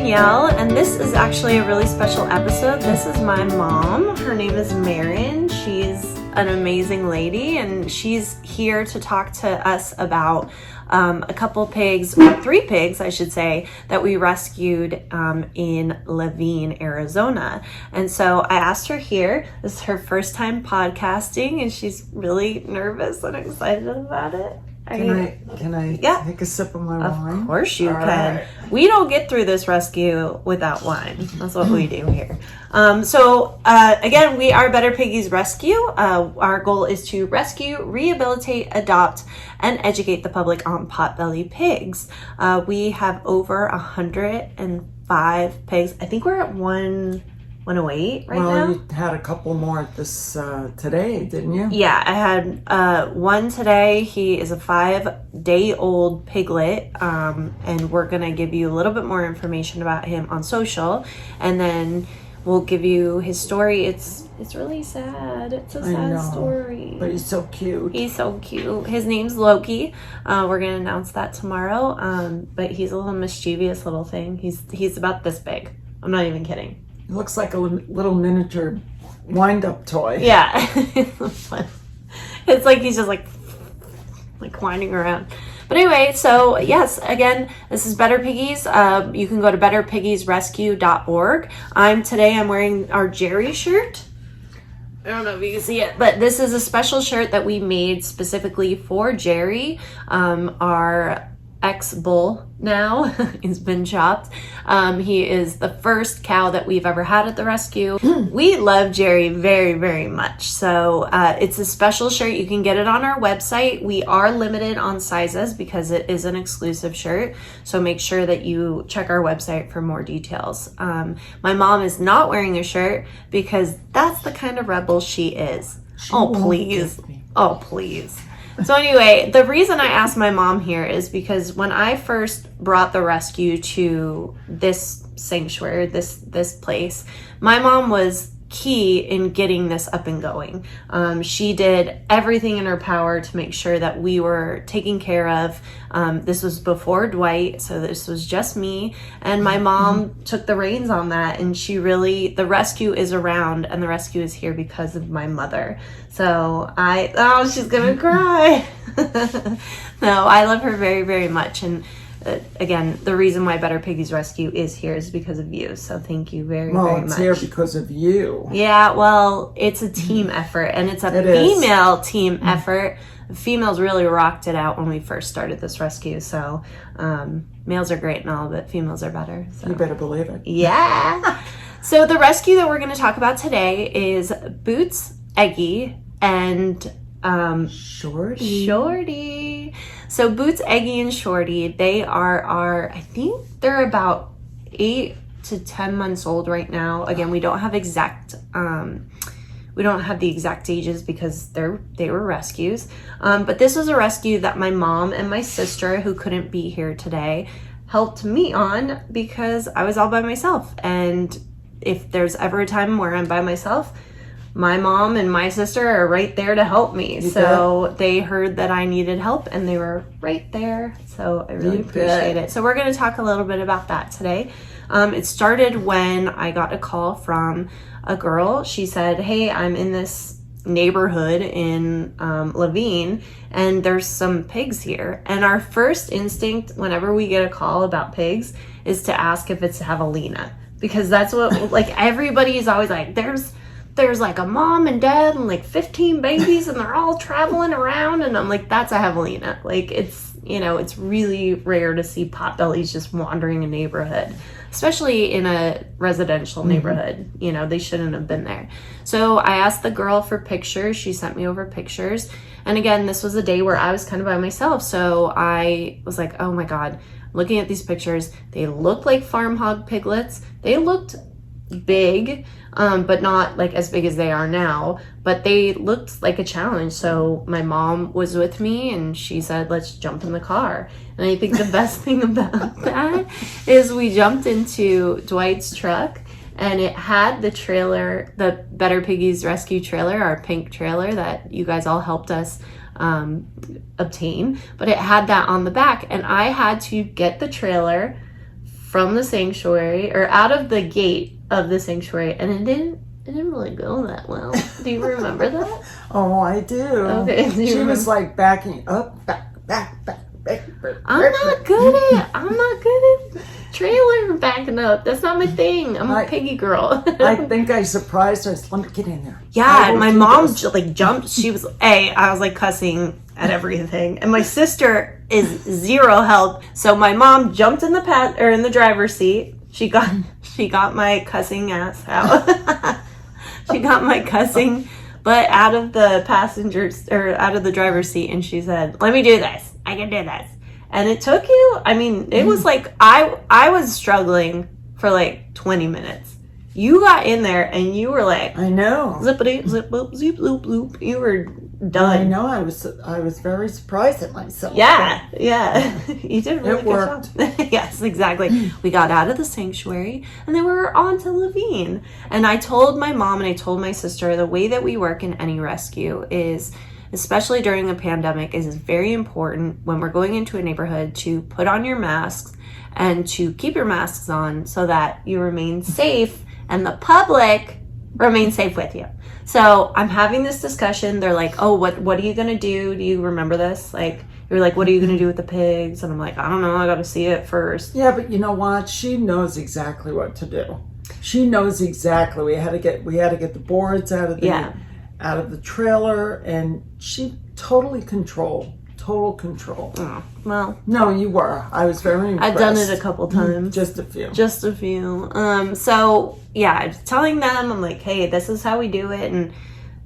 Danielle, and this is actually a really special episode. This is my mom. Her name is Marin. She's an amazing lady, and she's here to talk to us about a couple pigs, or 3 pigs, I should say, that we rescued in Laveen, Arizona. And so I asked her here. This is her first time podcasting, and she's really nervous and excited about it. Can I take a sip of my wine? Of course you All can. right. We don't get through this rescue without wine. That's what we do here. Again, we are Better Piggies Rescue. Our goal is to rescue, rehabilitate, adopt, and educate the public on potbelly pigs. We have over 105 pigs. I think we're at 108 right now. Well, you had a couple more at this today, didn't you? Yeah, I had one today. He is a 5-day-old piglet, and we're going to give you a little bit more information about him on social, and then we'll give you his story. It's really sad. It's a sad story. But he's so cute. He's so cute. His name's Loki. We're going to announce that tomorrow, but he's a little mischievous little thing. He's about this big. I'm not even kidding. It looks like a little miniature wind-up toy. Yeah. It's like he's just like winding around. But anyway, so yes, again, this is Better Piggies. You can go to betterpiggiesrescue.org. I'm wearing our Jerry shirt. I don't know if you can see it, but this is a special shirt that we made specifically for Jerry, our ex-bull now. He's been chopped. He is the first cow that we've ever had at the rescue. We love Jerry very, very much. So it's a special shirt. You can get it on our website. We are limited on sizes because it is an exclusive shirt. So make sure that you check our website for more details. My mom is not wearing a shirt because that's the kind of rebel she is. Oh, please. Oh, please. So anyway, the reason I asked my mom here is because when I first brought the rescue to this sanctuary, this place, my mom was key in getting this up and going. She did everything in her power to make sure that we were taken care of. This was before Dwight, so this was just me, and my mom took the reins on that, and the rescue is around, and the rescue is here because of my mother. So she's gonna cry. No, I love her very, very much, and again, the reason why Better Piggies Rescue is here is because of you. So thank you very, very much. Well, it's here because of you. Yeah, well, it's a team effort, and it's a female team effort. The females really rocked it out when we first started this rescue. So males are great and all, but females are better. So. You better believe it. Yeah. So the rescue that we're going to talk about today is Boots, Eggy, and Shorty. So Boots, Eggy, and Shorty, they are I think they're about 8 to 10 months old right now. Again, we don't have the exact ages because they were rescues. But this was a rescue that my mom and my sister, who couldn't be here today, helped me on because I was all by myself. And if there's ever a time where I'm by myself, my mom and my sister are right there to help me. So they heard that I needed help and they were right there. So I really appreciate it. So we're going to talk a little bit about that today. It started when I got a call from a girl. She said, hey, I'm in this neighborhood in Laveen and there's some pigs here. And our first instinct whenever we get a call about pigs is to ask if it's javelina, because that's what like everybody is always like, there's like a mom and dad and like 15 babies and they're all traveling around, and I'm like, that's a javelina. Like it's really rare to see potbellies just wandering a neighborhood, especially in a residential neighborhood. They shouldn't have been there. So I asked the girl for pictures. She sent me over pictures. And again, this was a day where I was kind of by myself. So I was like, oh my God, looking at these pictures, they looked like farm hog piglets. They looked big, but not like as big as they are now, but they looked like a challenge. So my mom was with me and she said, let's jump in the car. And I think the best thing about that is we jumped into Dwight's truck, and it had the trailer, the Better Piggies Rescue trailer, our pink trailer that you guys all helped us obtain, but it had that on the back, and I had to get the trailer from the sanctuary, or out of the gate of the sanctuary, and it didn't really go that well. Do you remember that? Oh, I do. Okay. She was like backing up, back. I'm not good at trailer backing up. That's not my thing. I'm a piggy girl. I think I surprised her. I said, let me get in there. Yeah, and my mom like jumped. She was I was like cussing at everything, and my sister is zero help. So my mom jumped in the driver's seat. She got my cussing ass out. She got my cussing butt out of the out of the driver's seat, and she said, "Let me do this. I can do this." And it took you. I mean, it was like I was struggling for like 20 minutes. You got in there and you were like, I know, zippity zip boop zip loop loop. You were done. I know. I was very surprised at myself. Yeah. You did a really It good worked. job. Yes, exactly. We got out of the sanctuary and then we were on to Levine. And I told my mom and I told my sister the way that we work in any rescue is, especially during a pandemic, is very important when we're going into a neighborhood to put on your masks and to keep your masks on so that you remain safe and the public remain safe with you. So I'm having this discussion. They're like, oh, what are you going to do? Do you remember this? Like, you're like, what are you going to do with the pigs? And I'm like, I don't know. I got to see it first. Yeah, but you know what? She knows exactly what to do. She knows exactly. We had to get the boards out of the trailer, and she total control. Oh, well, no, you were. I was very impressed. I've done it a couple times. Just a few. So yeah, I was telling them, I'm like, hey, this is how we do it, and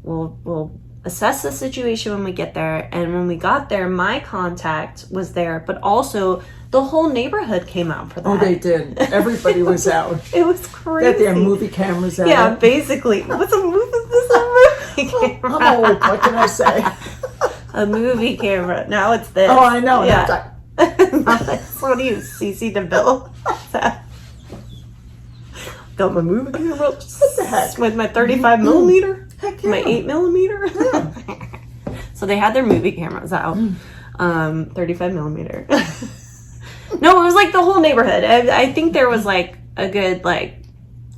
we'll assess the situation when we get there. And when we got there, my contact was there, but also the whole neighborhood came out for that. Oh, they did. Everybody was out. It was crazy. They had their movie cameras out. Yeah, basically. What's a movie? Is this a movie camera? I'm old. What can I say? A movie camera. Now it's this. Oh, I know. Yeah. What do you, CC DeVille? Got my movie camera. What the heck? With my 35 millimeter. Heck yeah. My 8 millimeter. Yeah. So they had their movie cameras out. 35 millimeter. No, it was like the whole neighborhood. I think there was like a good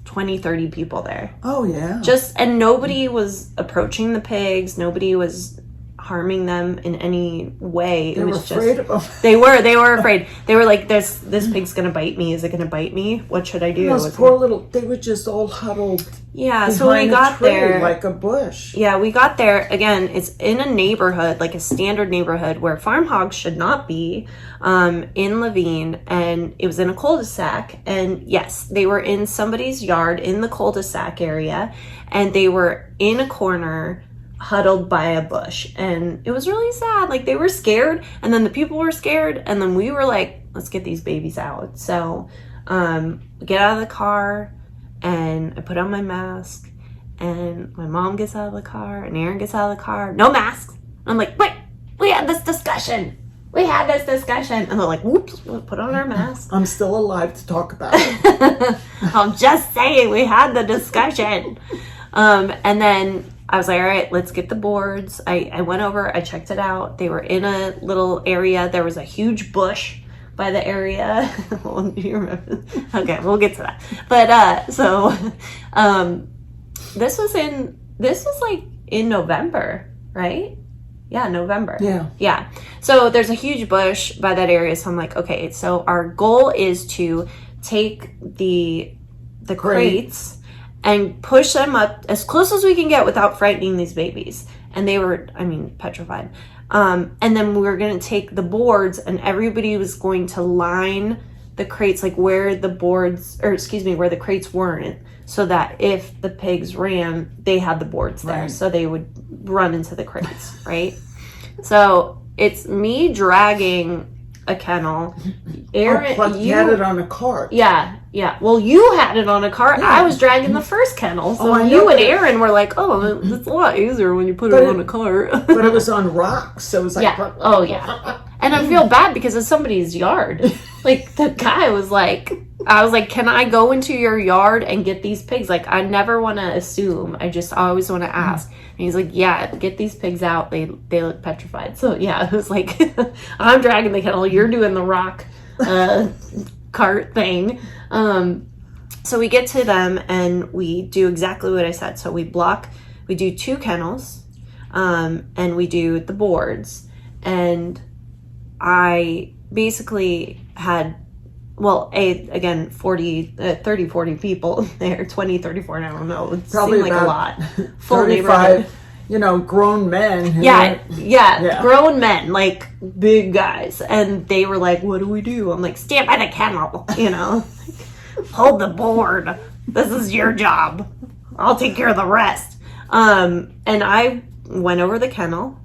20, 30 people there. Oh, yeah. And nobody was approaching the pigs. Nobody was harming them in any way. They were afraid of them. They were afraid. They were like, this pig's gonna bite me. Is it gonna bite me? What should I do? Those poor little, they were just all huddled. Yeah, so we got there like a bush. Yeah, we got there. Again, it's in a neighborhood, like a standard neighborhood where farm hogs should not be, in Levine, and it was in a cul-de-sac. And yes, they were in somebody's yard in the cul-de-sac area, and they were in a corner huddled by a bush, and it was really sad. Like, they were scared, and then the people were scared, and then we were like, let's get these babies out. So we get out of the car, and I put on my mask, and my mom gets out of the car, and Aaron gets out of the car, no masks. I'm like, wait, we had this discussion, and they're like, whoops, we'll put on our masks. I'm still alive to talk about it. I'm just saying, we had the discussion. And then I was like, all right, let's get the boards. I went over, I checked it out. They were in a little area. There was a huge bush by the area. Do you remember? Okay, we'll get to that. But this was like in November, right? Yeah, November. Yeah. So there's a huge bush by that area. So I'm like, okay, so our goal is to take the crates and push them up as close as we can get without frightening these babies. And they were, petrified. And then we were going to take the boards, and everybody was going to line the crates, like where the crates weren't, so that if the pigs ran, they had the boards there. Right. So they would run into the crates, right? So it's me dragging a kennel. Aaron, you had it on a cart. Yeah. Well, you had it on a cart. Yeah. I was dragging the first kennel. So you and Aaron were like, oh, it's a lot easier when you put it on a cart. But it was on rocks, so it was like... Yeah. Oh, yeah. And I feel bad because it's somebody's yard. Like, the guy was like... I was like, can I go into your yard and get these pigs? Like, I never want to assume. I always want to ask. And he's like, yeah, get these pigs out. They look petrified. So, yeah, it was like, I'm dragging the kennel. You're doing the rock cart thing. So we get to them and we do exactly what I said. So we do 2 kennels, and we do the boards. And I basically had, well, again, 30, 40 people there, 20, 30, 40, I don't know. It Probably seemed like a lot. Full 35, neighborhood. Grown men. Yeah, grown men, like big guys. And they were like, what do we do? I'm like, stand by the kennel, hold the board. This is your job. I'll take care of the rest. And I went over the kennel,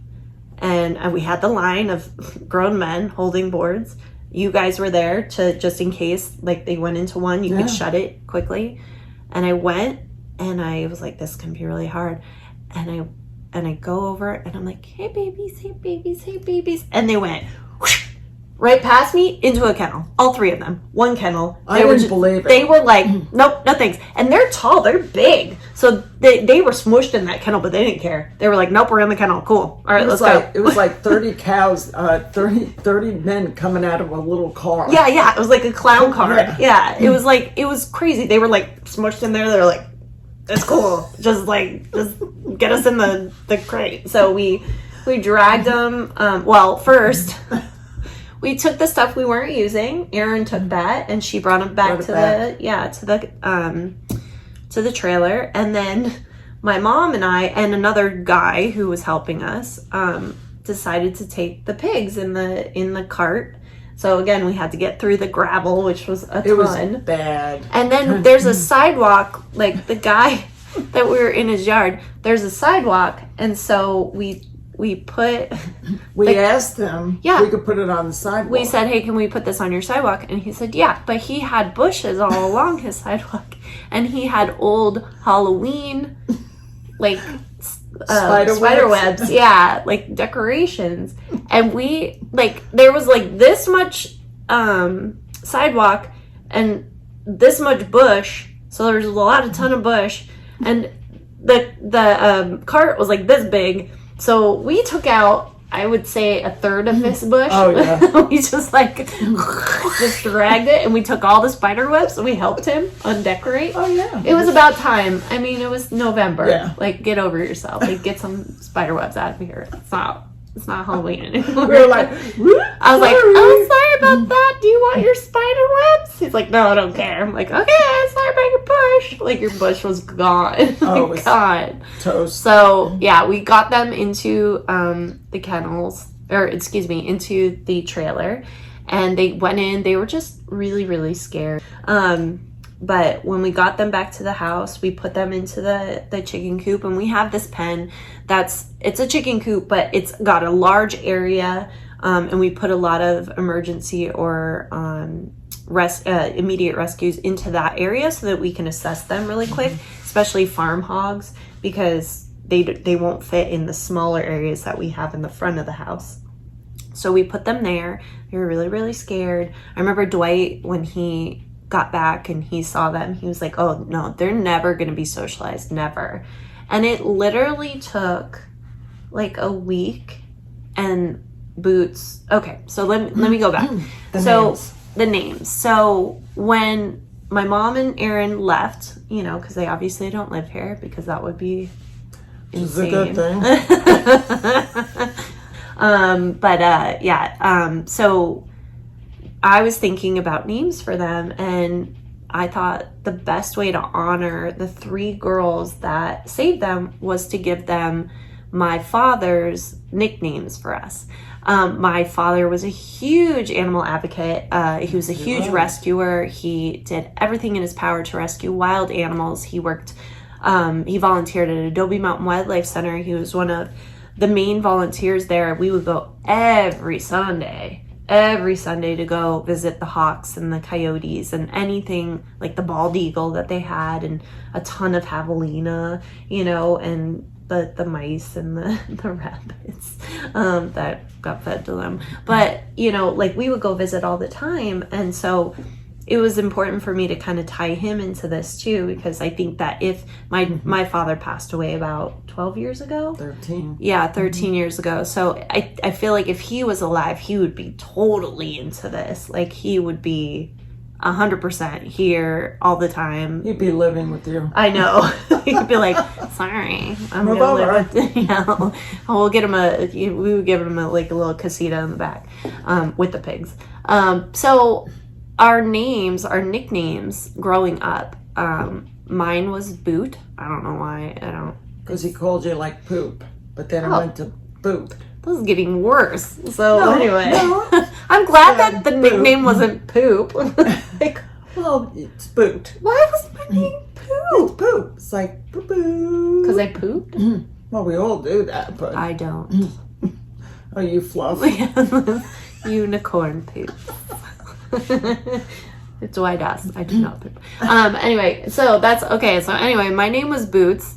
and we had the line of grown men holding boards. You guys were there to, just in case, like, they went into one, you could shut it quickly. And I went, and I was like, this can be really hard. And I go over, and I'm like, hey, babies, hey, babies, hey, babies. And they went whoosh, right past me into a kennel. All 3 of them. One kennel. I didn't believe it. They were like, nope, no thanks. And they're tall. They're big. So they were smushed in that kennel, but they didn't care. They were like, nope, we're in the kennel. Cool. All right, let's go. It was like 30 cows, 30 men coming out of a little car. Yeah. It was like a clown car. Yeah. It was crazy. They were like smushed in there. They're like, it's cool. Just get us in the crate. So we dragged them. First we took the stuff we weren't using. Erin took that, and she brought them back to the trailer. And then my mom and I and another guy who was helping us decided to take the pigs in the cart. So again, we had to get through the gravel, which was a ton. It was bad. And then there's a sidewalk, like the guy that we were in his yard, there's a sidewalk. And so we asked them if we could put it on the sidewalk. We said, hey, can we put this on your sidewalk? And he said, yeah. But he had bushes all along his sidewalk. And he had old Halloween, like, spider webs, like decorations. And we, like, there was like this much sidewalk and this much bush, so there was a ton of bush, and the cart was like this big, so we took out, I would say, a third of this bush. Oh yeah. We just just dragged it, and we took all the spider webs, and we helped him undecorate. Oh yeah. It was about time. I mean, it was November. Yeah. Like, get over yourself. Like, get some spider webs out of here. It's not Halloween anymore. We were like, I was like, oh, sorry about that. Do you want your spider webs? He's like, no, I don't care. I'm like, okay, sorry about your bush. Like, your bush was gone. Oh, it was gone. Toast. So, yeah, we got them into the kennels, into the trailer. And they went in. They were just really, really scared. But when we got them back to the house, we put them into the chicken coop, and we have this pen it's a chicken coop, but it's got a large area, and we put a lot of emergency or immediate rescues into that area so that we can assess them really quick, especially farm hogs, because they won't fit in the smaller areas that we have in the front of the house. So we put them there. They were really, really scared. I remember Dwight, when he got back and he saw them, he was like, oh no, they're never going to be socialized, never. And it literally took like a week. And Boots, okay, so let me go back. The names. So when my mom and Erin left, because they obviously don't live here, because that would be insane. It's a good thing. So I was thinking about names for them, and I thought the best way to honor the 3 girls that saved them was to give them my father's nicknames for us. My father was a huge animal advocate. He was a huge rescuer. He did everything in his power to rescue wild animals. He worked, he volunteered at Adobe Mountain Wildlife Center. He was one of the main volunteers there. We would go every Sunday to go visit the hawks and the coyotes and anything like the bald eagle that they had, and a ton of javelina, and the mice and the rabbits that got fed to them. But, we would go visit all the time. And so it was important for me to kind of tie him into this too, because I think that if my father passed away about 12 years ago. 13. Yeah, 13 years ago. So I feel like if he was alive, he would be totally into this. Like, he would be 100% here all the time. He'd be living with you. I know. He'd be like, sorry, I'm Move gonna over. live with, we'll get him we would give him a little casita in the back, with the pigs. So our nicknames growing up, mine was Boot. I don't know why. Because he called you like Poop. But then it Oh. went to Boot. This is getting worse. So No, anyway, no. I'm glad Yeah, that the Boot. nickname wasn't Poop. Like, Well, it's Boot. why was my name It's Poop? Poop. It's like boo-boo. Because I pooped? Well, we all do that, but... I don't. Oh, you fluff. Unicorn poop. It's white ass. I do not poop. Anyway, so that's okay. So anyway, my name was Boots.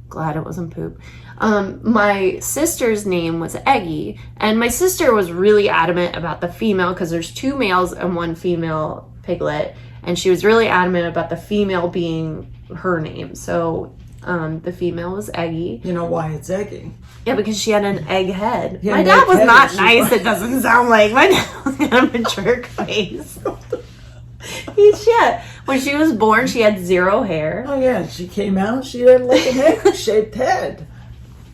Glad it wasn't Poop. My sister's name was Eggy, and my sister was really adamant about the female because there's 2 males and 1 female piglet, and she was really adamant about the female being her name. So the female was Eggy. You know why it's Eggy? Yeah, because she had an egg head. Yeah, My an dad egg was head not is nice. super- It doesn't sound like my dad was kind of a jerk face. When she was born, she had 0 hair. Oh, yeah. She came out. She had like an egg-shaped head.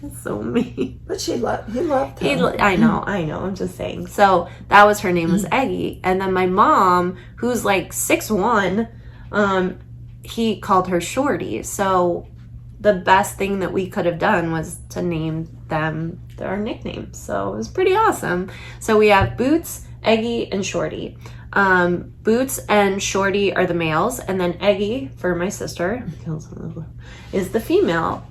That's so mean. But he loved her. I know. I'm just saying. So that was her name was Eggy, and then my mom, who's like 6'1", he called her Shorty. So the best thing that we could have done was to name them their nicknames. So it was pretty awesome. So we have Boots, Eggy, and Shorty. Boots and Shorty are the males, and then Eggy, for my sister, is the female.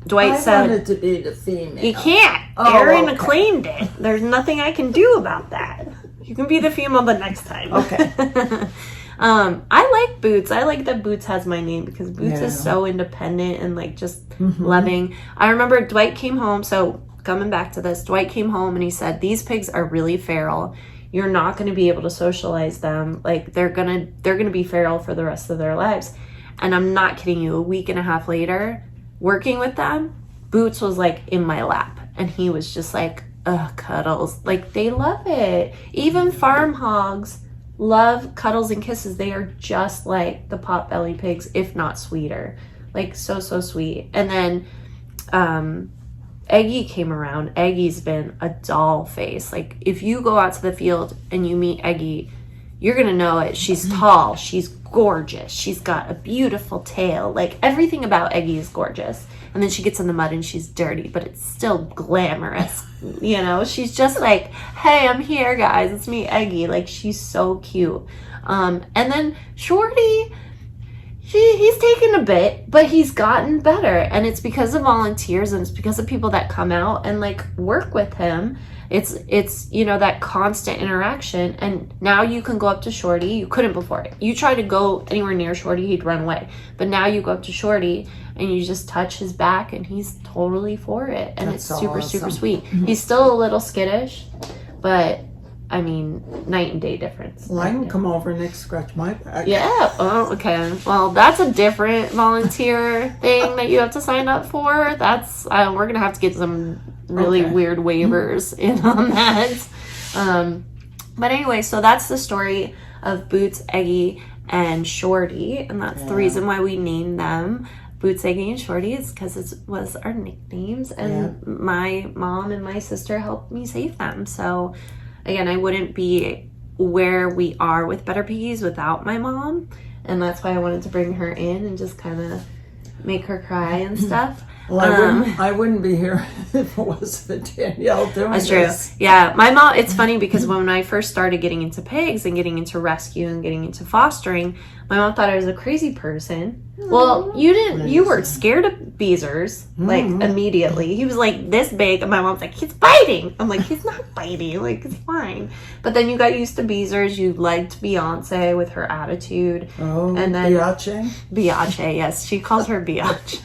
Dwight I said, wanted to be the female. you can't. Oh, Aaron okay. claimed it. There's nothing I can do about that. You can be the female the next time. Okay. I like Boots. I like that Boots has my name because Boots Yeah. is so independent and like just loving. I remember Dwight came home. So coming back to this, Dwight came home and he said, these pigs are really feral. You're not going to be able to socialize them. Like they're going to be feral for the rest of their lives. And I'm not kidding you. A week and a half later, working with them, Boots was like in my lap and he was just like, ugh, cuddles. Like they love it. Even farm hogs love cuddles and kisses. They are just like the Potbelly pigs, if not sweeter. Like so sweet. And then Eggy came around. Eggy's been a doll face. Like if you go out to the field and you meet Eggy, you're gonna know it. She's tall, she's gorgeous, she's got a beautiful tail. Like everything about Eggy is gorgeous. And then she gets in the mud and she's dirty, but it's still glamorous. You know, she's just like, hey, I'm here, guys. It's me, Eggy. Like she's so cute. And then Shorty, he's taken a bit, but he's gotten better. And it's because of volunteers and it's because of people that come out and like work with him. It's you know, that constant interaction. And now you can go up to Shorty. You couldn't before. You try to go anywhere near Shorty, he'd run away. But now you go up to Shorty and you just touch his back and he's totally for it. And That's it's super awesome. sweet. He's still a little skittish, but I mean, night and day difference. Well, I can come over and scratch my back. Yeah. Oh, okay. Well, that's a different volunteer thing that you have to sign up for. That's we're gonna have to get some really Okay. weird waivers in on that. But anyway, so that's the story of Boots, Eggy, and Shorty, and that's the Yeah. reason why we named them Boots, Eggy, and Shorty is because it was our nicknames, and my mom and my sister helped me save them. So again, I wouldn't be where we are with Better Piggies without my mom, and that's why I wanted to bring her in and just kind of make her cry and stuff. Well, I wouldn't be here if it wasn't for Danielle doing That's true. this. Yeah, my mom, it's funny because when I first started getting into pigs and getting into rescue and getting into fostering, my mom thought I was a crazy person. Well, you were scared of Beezers, like, immediately. He was like this big, and my mom's like, he's biting. I'm like, he's not biting, like, it's fine. But then you got used to Beezers, you liked Beyonce with her attitude. Oh, And then- Biache? Biache, yes, she calls her Biache.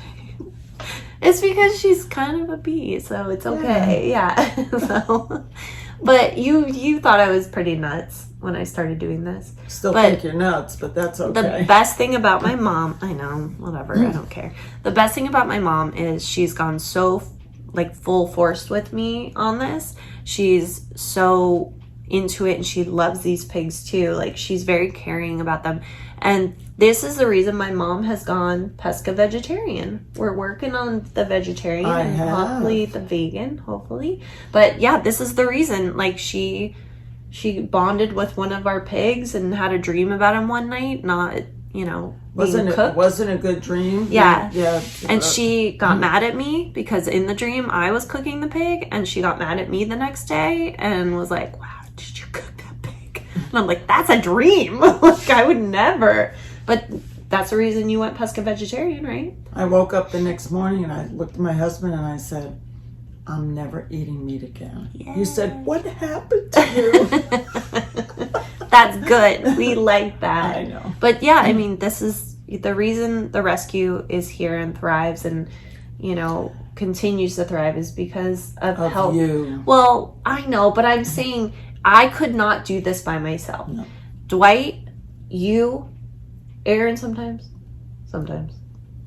It's because she's kind of a bee, so it's okay. Yeah. So, but you thought I was pretty nuts when I started doing this. Still But think you're nuts, but that's okay. The best thing about my mom, I know, whatever, I don't care. The best thing about my mom is she's gone so like full force with me on this. She's so into it, and she loves these pigs too. Like, she's very caring about them. And this is the reason my mom has gone pesca vegetarian. We're working on the vegetarian and hopefully the vegan, hopefully. But yeah, this is the reason. Like, she bonded with one of our pigs and had a dream about him one night, not, you know, wasn't a good dream? Yeah. Yeah. And she got mad at me because in the dream I was cooking the pig, and she got mad at me the next day and was like, wow, did you cook that pig? And I'm like, that's a dream. Like, I would never. But that's the reason you went pesca vegetarian, right? I woke up the next morning and I looked at my husband and I said, I'm never eating meat again. Yeah. He said, what happened to you? That's good. We like that. I know. But yeah, I mean, this is the reason the rescue is here and thrives and, you know, continues to thrive is because of help. You. Well, I know, but I'm saying I could not do this by myself. No. Dwight, you, Aaron sometimes.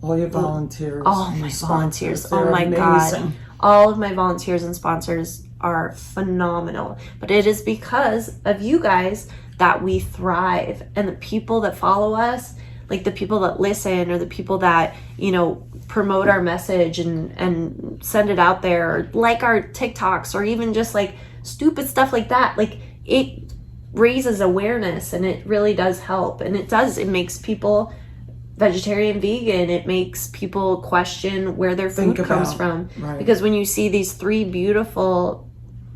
All your volunteers. All my volunteers. Oh my God. All of my volunteers and sponsors are phenomenal. But it is because of you guys that we thrive. And the people that follow us, like the people that listen or the people that, you know, promote our message and send it out there, or like our TikToks, or even just like stupid stuff like that. Like, it raises awareness and it really does help. And it makes people vegetarian, vegan. It makes people question where their food comes from. Right. Because when you see these 3 beautiful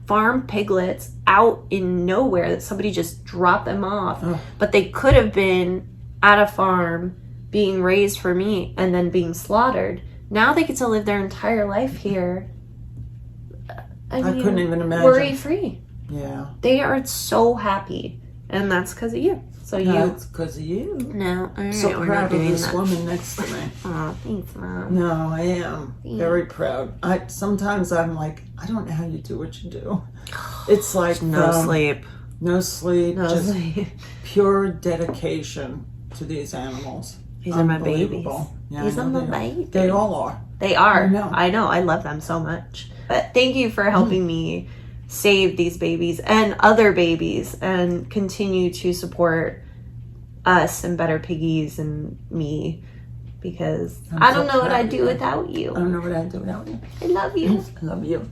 farm piglets out in nowhere that somebody just dropped them off, but they could have been at a farm being raised for meat and then being slaughtered. Now they get to live their entire life here. I mean, couldn't even imagine. Worry free. Yeah. They are so happy. And that's because of you. So That's because of you. No, all right, So we're proud not of doing this that. woman next to me. Oh, thanks, Mom. No, I am very proud. Sometimes I'm like, I don't know how you do what you do. It's like No sleep. no sleep, No just sleep. pure dedication to these animals. These are my babies. Unbelievable. Yeah, These I are know my babies. They all are. They are. I know. I love them so much. But thank you for helping me save these babies and other babies and continue to support us and Better Piggies and me, because I don't know what I'd do without you. I don't know what I'd do without you. I love you. I love you.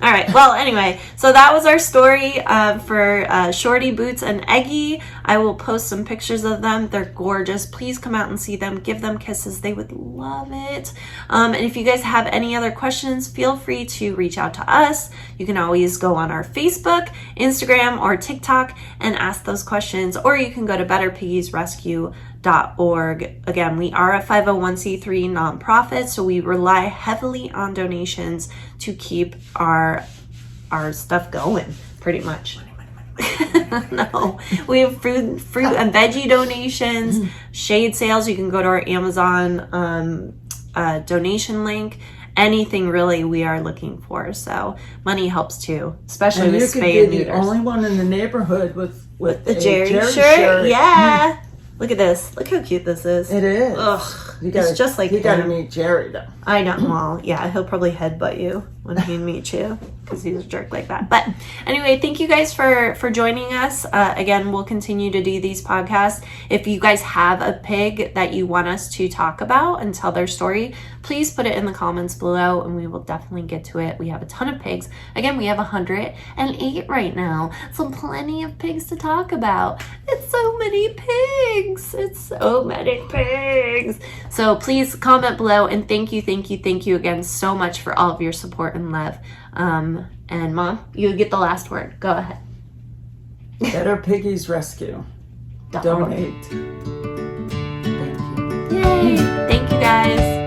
All right. Well, anyway, so that was our story for Shorty, Boots, and Eggy. I will post some pictures of them. They're gorgeous. Please come out and see them. Give them kisses. They would love it. And if you guys have any other questions, feel free to reach out to us. You can always go on our Facebook, Instagram, or TikTok and ask those questions, or you can go to betterpiggiesrescue.org. Again, we are a 501c3 nonprofit, so we rely heavily on donations to keep our stuff going, pretty much. No, we have fruit and veggie donations, shade sales. You can go to our Amazon donation link. Anything really we are looking for. So money helps too, especially And with you could spay be and the neuters. only one in the neighborhood with The a Jerry Jerry shirt? Yeah. Look at this. Look how cute this is. It is. Ugh. You gotta, It's just like you gotta him. meet Jerry though. I know. Well, yeah, he'll probably headbutt you when he meets you because he's a jerk like that. But anyway, thank you guys for joining us. Again, we'll continue to do these podcasts. If you guys have a pig that you want us to talk about and tell their story, please put it in the comments below and we will definitely get to it. We have a ton of pigs. Again, we have 108 right now. So plenty of pigs to talk about. It's so many pigs. It's so many pigs. So please comment below, and thank you again so much for all of your support and love. And Mom, you get the last word. Go ahead. Better Piggies Rescue. Donate. Thank you. Yay! Thank you guys.